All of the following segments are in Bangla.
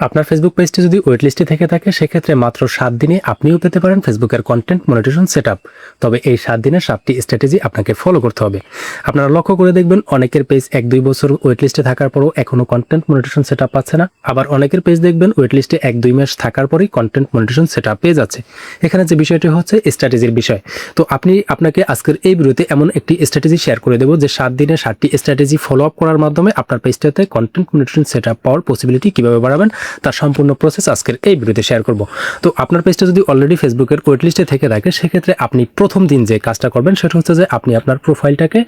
আপনার ফেসবুক পেজটি যদি ওয়েট লিস্টে থেকে থাকে সেক্ষেত্রে মাত্র 7 দিনে আপনিও পেতে পারেন ফেসবুকের কন্টেন্ট মনিটাইজেশন সেটআপ। তবে এই 7 দিনের 7টি স্ট্র্যাটেজি আপনাকে ফলো করতে হবে। আপনারা লক্ষ্য করে দেখবেন অনেকের পেজ 1-2 বছর ওয়েট লিস্টে থাকার পরও এখনো কন্টেন্ট মনিটাইজেশন সেটআপ পাচ্ছে না। আবার অনেকের পেজ দেখবেন ওয়েট লিস্টে 1-2 মাস থাকার পরেই কন্টেন্ট মনিটাইজেশন সেটআপ পেয়ে যাচ্ছে। এখানে যে বিষয়টি হচ্ছে স্ট্র্যাটেজির বিষয়। তো আপনাকে আজকের এই ভিডিওতে এমন একটি স্ট্র্যাটেজি শেয়ার করে দেব যে 7 দিনে 7টি স্ট্র্যাটেজি ফলো আপ করার মাধ্যমে আপনার পেজটাতে কন্টেন্ট মনিটাইজেশন সেটআপ পাওয়ার পসিবিলিটি কিভাবে বাড়াবেন তার সম্পূর্ণ প্রসেস আজকের এই ভিডিওতে শেয়ার করব। তো আপনার পেজটা যদি অলরেডি ফেসবুকের ওয়েট লিস্টে থেকে থাকে সেক্ষেত্রে আপনি প্রথম দিন যে কাজটা করবেন সেটা হচ্ছে যে আপনি আপনার প্রোফাইলটাকে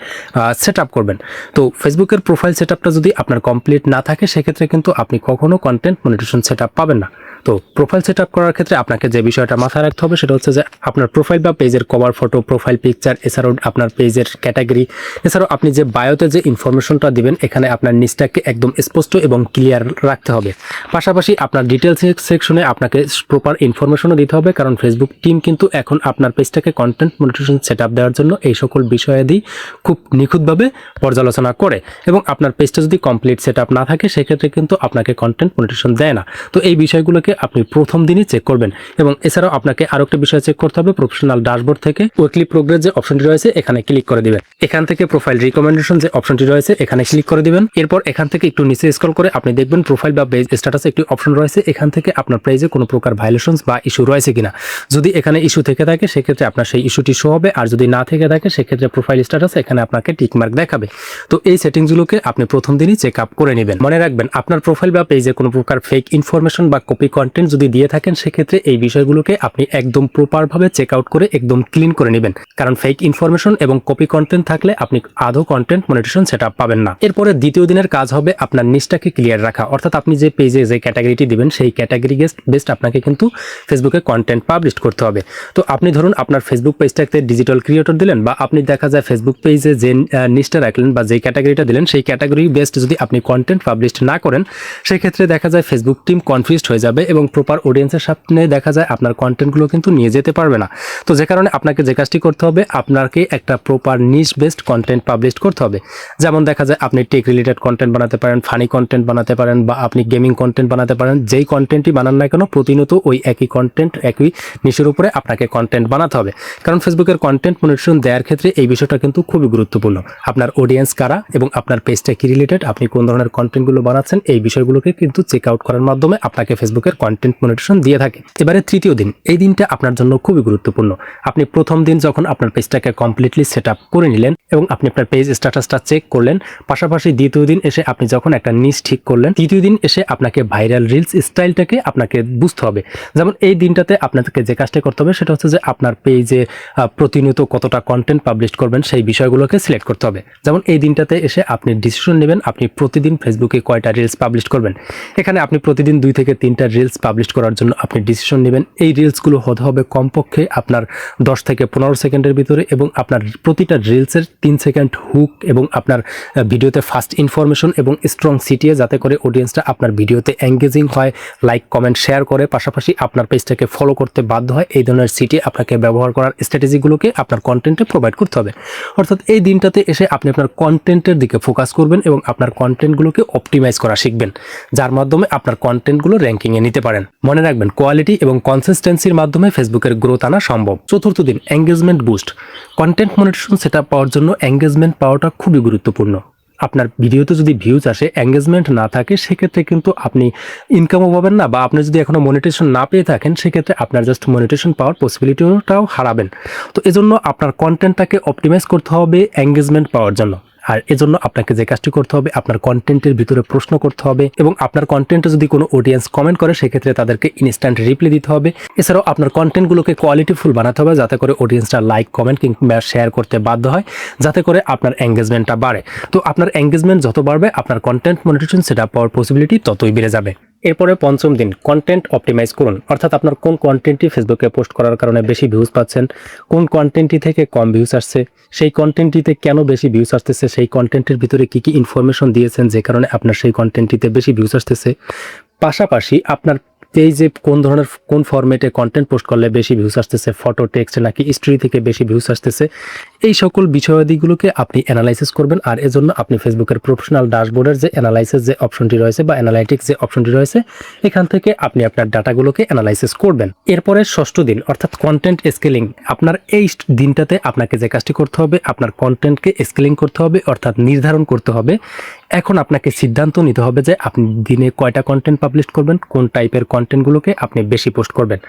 সেট আপ করবেন। তো ফেসবুকের প্রোফাইল সেট আপটা যদি আপনার কমপ্লিট না থাকে সেক্ষেত্রে কিন্তু আপনি কখনো কন্টেন্ট মনিটাইজেশন সেট আপ পাবেন না। তো প্রোফাইল সেট আপ করার ক্ষেত্রে আপনাকে যে বিষয়টা মাথায় রাখতে হবে সেটা হচ্ছে যে আপনার প্রোফাইল বা পেজের কভার ফটো, প্রোফাইল পিকচার, এছাড়াও আপনার পেজের ক্যাটাগরি, এছাড়াও আপনি যে বায়োতে যে ইনফরমেশনটা দিবেন এখানে আপনার নিচটাকে একদম স্পষ্ট এবং ক্লিয়ার রাখতে হবে। পাশাপাশি আপনার ডিটেলস সেকশনে আপনাকে প্রপার ইনফরমেশনও দিতে হবে, কারণ ফেসবুক টিম কিন্তু এখন আপনার পেজটাকে কন্টেন্ট মনিটাইজেশন সেট আপ দেওয়ার জন্য এই সকল বিষয়াদি খুব নিখুঁতভাবে পর্যালোচনা করে। এবং আপনার পেজটা যদি কমপ্লিট সেট আপ না থাকে সেক্ষেত্রে কিন্তু আপনাকে কন্টেন্ট মনিটাইজেশন দেয় না। তো এই বিষয়গুলোকে আপনি প্রথম দিনই চেক করবেন। এবং এছাড়াও আপনাকে আরো একটা বিষয় চেক করতে হবে, প্রফেশনাল ড্যাশবোর্ড থেকে উইকলি প্রোগ্রেস যে অপশনটি রয়েছে এখানে ক্লিক করে দিবেন। এখান থেকে প্রোফাইল রিকমেন্ডেশন যে অপশনটি রয়েছে এখানে ক্লিক করে দিবেন। এরপর এখান থেকে একটু নিচে স্ক্রল করে আপনি দেখবেন প্রোফাইল বা পেজ স্ট্যাটাসে একটি অপশন রয়েছে, এখান থেকে আপনার পেজে কোনো প্রকার ভায়োলেশনস বা ইস্যু রয়েছে কিনা। যদি এখানে ইস্যু থেকে থাকে সেক্ষেত্রে আপনার সেই ইস্যুটি শো হবে, আর যদি না থেকে থাকে সেক্ষেত্রে প্রোফাইল স্ট্যাটাস এখানে আপনাকে টিক মার্ক দেখাবে। তো এই সেটিংসগুলোকে আপনি প্রথম দিনই চেক আপ করে নেবেন। মনে রাখবেন আপনার প্রোফাইল বা পেজে কোনো প্রকার ফেক ইনফরমেশন বা কপি কন্টেন্ট যদি দিয়ে থাকেন সেক্ষেত্রে এই বিষয়গুলোকে আপনি একদম প্রপারভাবে চেক আউট করে একদম ক্লিন করে নেবেন, কারণ ফেক ইনফরমেশন এবং কপি কন্টেন্ট থাকলে আপনি আদৌ কন্টেন্ট মনিটাইজেশন সেটআপ পাবেন না। এরপরে দ্বিতীয় দিনের কাজ হবে আপনার নিচটাকে ক্লিয়ার রাখা, অর্থাৎ আপনি যে পেজে যে ক্যাটাগরিটি দিবেন সেই ক্যাটাগরি বেসড আপনাকে কিন্তু ফেসবুকে কন্টেন্ট পাবলিশ করতে হবে। তো আপনি ধরুন আপনার ফেসবুক পেজটাতে ডিজিটাল ক্রিয়েটর দিলেন, বা আপনি দেখা যায় ফেসবুক পেজে যে নিচটা রাখলেন বা যে ক্যাটাগরিটা দিলেন সেই ক্যাটাগরি বেসড যদি আপনি কন্টেন্ট পাবলিশ না করেন সেক্ষেত্রে দেখা যায় ফেসবুক টিম কনফিউজড হয়ে যাবে এবং প্রপার অডিয়েন্সের সামনে দেখা যায় আপনার কন্টেন্টগুলো কিন্তু নিয়ে যেতে পারবে না। তো যে কারণে আপনাকে যে কাজটি করতে হবে, আপনাকে একটা প্রপার নিশ বেসড কন্টেন্ট পাবলিশ করতে হবে। যেমন দেখা যায় আপনি টেক রিলেটেড কন্টেন্ট বানাতে পারেন, ফানি কন্টেন্ট বানাতে পারেন, বা আপনি গেমিং কন্টেন্ট বানাতে পারেন। যেই কন্টেন্টই বানান না কেন প্রতিনিয়ত ওই একই কন্টেন্ট একই নিশের উপরে আপনাকে কন্টেন্ট বানাতে হবে, কারণ ফেসবুকের কন্টেন্ট মনিটাইজেশন দেওয়ার ক্ষেত্রে এই বিষয়টা কিন্তু খুবই গুরুত্বপূর্ণ। আপনার অডিয়েন্স কারা এবং আপনার পেজটা কি রিলেটেড, আপনি কোন ধরনের কন্টেন্টগুলো বানাচ্ছেন এই বিষয়গুলোকে কিন্তু চেক আউট করার মাধ্যমে আপনাকে ফেসবুকের কন্টেন্ট মনিটাইজেশন দিয়ে থাকে। এবারে তৃতীয় দিন, এই দিনটা আপনার জন্য খুবই গুরুত্বপূর্ণ। আপনি প্রথম দিন যখন আপনার পেজটাকে কমপ্লিটলি সেট আপ করে নিলেন এবং আপনি আপনার পেজ স্ট্যাটাসটা চেক করলেন, পাশাপাশি দ্বিতীয় দিন এসে আপনি যখন একটা নিশ ঠিক করলেন, তৃতীয় দিন এসে আপনাকে ভাইরাল রিলস স্টাইলটাকে আপনাকে বুঝতে হবে। যেমন এই দিনটাতে আপনাকে যে কাজটা করতে হবে সেটা হচ্ছে যে আপনার পেজে প্রতিনিয়ত কতটা কন্টেন্ট পাবলিশ করবেন সেই বিষয়গুলোকে সিলেক্ট করতে হবে। যেমন এই দিনটাতে এসে আপনি ডিসিশন নেবেন আপনি প্রতিদিন ফেসবুকে কয়টা রিলস পাবলিশ করবেন। এখানে আপনি প্রতিদিন 2 থেকে 3টা রিলস পাবলিশ করার জন্য আপনি ডিসিশন নেবেন। এই রিলসগুলো হতে হবে কমপক্ষে আপনার 10 থেকে 15 সেকেন্ডের ভিতরে, এবং আপনার প্রতিটা রিলসের 3 সেকেন্ড হুক এবং আপনার ভিডিওতে ফাস্ট ইনফরমেশন এবং স্ট্রং সিটিএ, যাতে করে অডিয়েন্সটা আপনার ভিডিওতে এঙ্গেজিং হয়, লাইক কমেন্ট শেয়ার করে, পাশাপাশি আপনার পেজটাকে ফলো করতে বাধ্য হয়। এই ধরনের সিটিএ আপনাকে ব্যবহার করার স্ট্র্যাটেজিগুলোকে আপনার কন্টেন্টে প্রোভাইড করতে হবে। অর্থাৎ এই দিনটাতে এসে আপনি আপনার কন্টেন্টের দিকে ফোকাস করবেন এবং আপনার কন্টেন্টগুলোকে অপটিমাইজ করা শিখবেন, যার মাধ্যমে আপনার কন্টেন্টগুলো র্যাঙ্কিংয়ে নিতে পারেন। মনে রাখবেন কোয়ালিটি এবং কনসিস্টেন্সির মাধ্যমে ফেসবুকের গ্রোথ আনা সম্ভব। চতুর্থ দিন, engagement boost. Content monetization setup পাওয়ার জন্য এঙ্গেজমেন্ট পাওয়াটা খুবই গুরুত্বপূর্ণ। আপনার ভিডিওতে যদি ভিউজ আসে, এঙ্গেজমেন্ট না থাকে সেক্ষেত্রে কিন্তু আপনি ইনকামও পাবেন না, বা আপনি যদি এখনো মনিটাইজেশন না পেয়ে থাকেন সেক্ষেত্রে আপনার জাস্ট মনিটাইজেশন পাওয়ার পসিবিলিটিটাও হারাবেন। তো এজন্য আপনার কন্টেন্টটাকে অপটিমাইজ করতে হবে এঙ্গেজমেন্ট পাওয়ার জন্য। আর এজন্য আপনাকে যে কাজটি করতে হবে, আপনার কন্টেন্টের ভিতরে প্রশ্ন করতে হবে, এবং আপনার কন্টেন্টে যদি কোনো অডিয়েন্স কমেন্ট করে সেক্ষেত্রে তাদেরকে ইনস্ট্যান্ট রিপ্লাই দিতে হবে। এছাড়াও আপনার কন্টেন্টগুলোকে কোয়ালিটিফুল বানাতে হবে, যাতে করে অডিয়েন্সটা লাইক কমেন্ট কিংবা শেয়ার করতে বাধ্য হয়, যাতে করে আপনার এঙ্গেজমেন্টটা বাড়ে। তো আপনার এঙ্গেজমেন্ট যত বাড়বে আপনার কন্টেন্ট মনিটাইজেশন সেটআপ পাওয়ার পসিবিলিটি ততই বেড়ে যাবে। এরপরে পঞ্চম দিন, কন্টেন্ট অপটিমাইজ করুন। অর্থাৎ আপনার কোন কন্টেন্টটি ফেসবুকে পোস্ট করার কারণে বেশি ভিউজ পাচ্ছেন, কোন কন্টেন্টটি থেকে কম ভিউজ আসছে, সেই কন্টেন্টটিতে কেন বেশি ভিউজ আসতেছে, সেই কন্টেন্টের ভিতরে কি কি ইনফরমেশন দিয়েছেন যে কারণে আপনার সেই কন্টেন্টটিতে বেশি ভিউজ আসতেছে। পাশাপাশি আপনার পেজে কোন ধরনের কোন ফরম্যাটে কন্টেন্ট পোস্ট করলে বেশি ভিউজ আসতেছে, ফটো, টেক্সট নাকি স্টোরি থেকে বেশি ভিউজ আসতেছে, এই সকল বিষয়াদিগুলোকে আপনি অ্যানালাইসিস করবেন। আর এজন্য আপনি ফেসবুকের প্রফেশনাল ড্যাশবোর্ডের যে অ্যানালাইসিস যে অপশনটি রয়েছে বা অ্যানালাইটিক্স যে অপশনটি রয়েছে, এখান থেকে আপনি আপনার ডাটাগুলোকে অ্যানালাইসিস করবেন। এরপরে ষষ্ঠ দিন অর্থাৎ কন্টেন্ট স্কেলিং। আপনার এই দিনটাতে আপনাকে যে কাজটি করতে হবে, আপনার কন্টেন্টকে স্কেলিং করতে হবে, অর্থাৎ নির্ধারণ করতে হবে। এখন আপনাকে সিদ্ধান্ত নিতে হবে যে আপনি দিনে কয়টা কন্টেন্ট পাবলিশ করবেন, কোন টাইপের কন্টেন্টগুলোকে আপনি বেশি পোস্ট করবেন।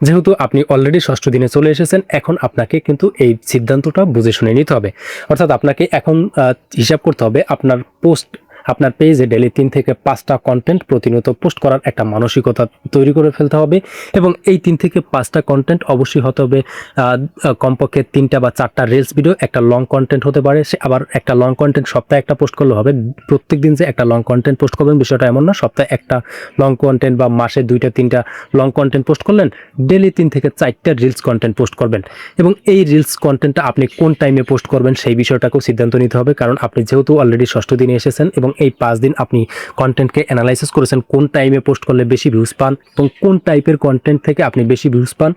যেহেতু আপনি অলরেডি ষষ্ঠ দিনে চলে এসেছেন, এখন আপনাকে কিন্তু এই সিদ্ধান্তটা বুঝে শুনে নিতে হবে। অর্থাৎ আপনাকে এখন হিসাব করতে হবে আপনার আপনার পেজে ডেইলি 3 থেকে 5টা কন্টেন্ট প্রতিনিয়ত পোস্ট করার একটা মানসিকতা তৈরি করে ফেলতে হবে। এবং এই 3 থেকে 5টা কন্টেন্ট অবশ্যই হতে হবে কমপক্ষে 3টা বা 4টা রিলস ভিডিও, একটা লং কন্টেন্ট হতে পারে। সে আবার একটা লং কন্টেন্ট সপ্তাহে একটা পোস্ট করলে হবে। প্রত্যেকদিন যে একটা লং কন্টেন্ট পোস্ট করবেন বিষয়টা এমন না। সপ্তাহে একটা লং কন্টেন্ট বা মাসে 2টা 3টা লং কন্টেন্ট পোস্ট করলেন, ডেইলি 3 থেকে 4টা রিলস কন্টেন্ট পোস্ট করবেন। এবং এই রিলস কন্টেন্টটা আপনি কোন টাইমে পোস্ট করবেন সেই বিষয়টাকেও সিদ্ধান্ত নিতে হবে। কারণ আপনি যেহেতু অলরেডি ষষ্ঠ দিনে এসেছেন এবং এই 5 দিন আপনি কন্টেন্টকে অ্যানালাইসিস করেছেন, কোন টাইমে পোস্ট করলে বেশি ভিউজ পান এবং কোন টাইপের কন্টেন্ট থেকে আপনি বেশি ভিউজ পান,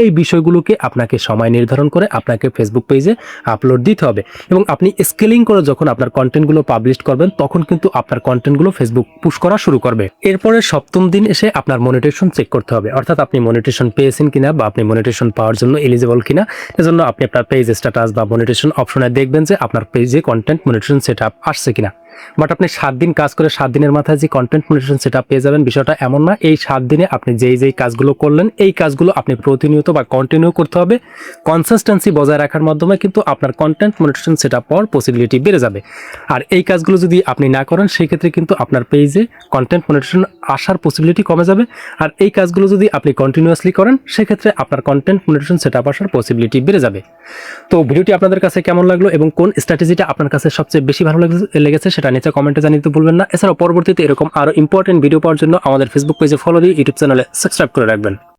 এই বিষয়গুলোকে আপনাকে সময় নির্ধারণ করে আপনাকে ফেসবুক পেজে আপলোড দিতে হবে। এবং আপনি স্কেলিং করে যখন আপনার কন্টেন্টগুলো পাবলিশ করবেন, তখন কিন্তু আপনার কন্টেন্টগুলো ফেসবুক পুশ করা শুরু করবে। এরপরে সপ্তম দিন এসে আপনার মনিটেশন চেক করতে হবে, অর্থাৎ আপনি মনিটেশন পেয়েছেন কিনা বা আপনি মনিটেশন পাওয়ার জন্য এলিজিবল কিনা। এজন্য আপনি আপনার পেজ স্ট্যাটাস বা মনিটেশন অপশনে দেখবেন যে আপনার পেজে কন্টেন্ট মনিটেশন সেটআপ আসছে কিনা। বাট আপনি 7 দিন কাজ করে 7 দিনের মাথায় যে কন্টেন্ট মনিটেশন সেটআপ পেয়ে যাবেন, বিষয়টা এমন না। এই 7 দিনে আপনি যেই কাজগুলো করলেন, এই কাজগুলো আপনি প্রতিনিয়ত বা কন্টিনিউ করতে হবে। কনসিস্টেন্সি বজায় রাখার মাধ্যমে কিন্তু আপনার কন্টেন্ট মনিটেশন সেটআপ পাওয়ার পসিবিলিটি বেড়ে যাবে। আর এই কাজগুলো যদি আপনি না করেন, সেই ক্ষেত্রে কিন্তু আপনার পেজে কন্টেন্ট মনিটেশন আসার পসিবিলিটি কমে যাবে। আর এই কাজগুলো যদি আপনি কন্টিনিউয়াসলি করেন, সেক্ষেত্রে আপনার কন্টেন্ট মনিটেশন সেটআপ আসার পসিবিলিটি বেড়ে যাবে। তো ভিডিওটি আপনাদের কাছে কেমন লাগলো এবং কোন স্ট্র্যাটেজিটা আপনার কাছে সবচেয়ে বেশি ভালো লেগেছে সেটা নিচে কমেন্টে জানিয়ে ভুলবেন না। এছাড়াও পরবর্তীতে এরকম আরো ইম্পর্টেন্ট ভিডিও পাওয়ার জন্য আমাদের ফেসবুক পেজে ফলো দিয়ে ইউটিউব চ্যানেলে সাবস্ক্রাইব করে রাখবেন।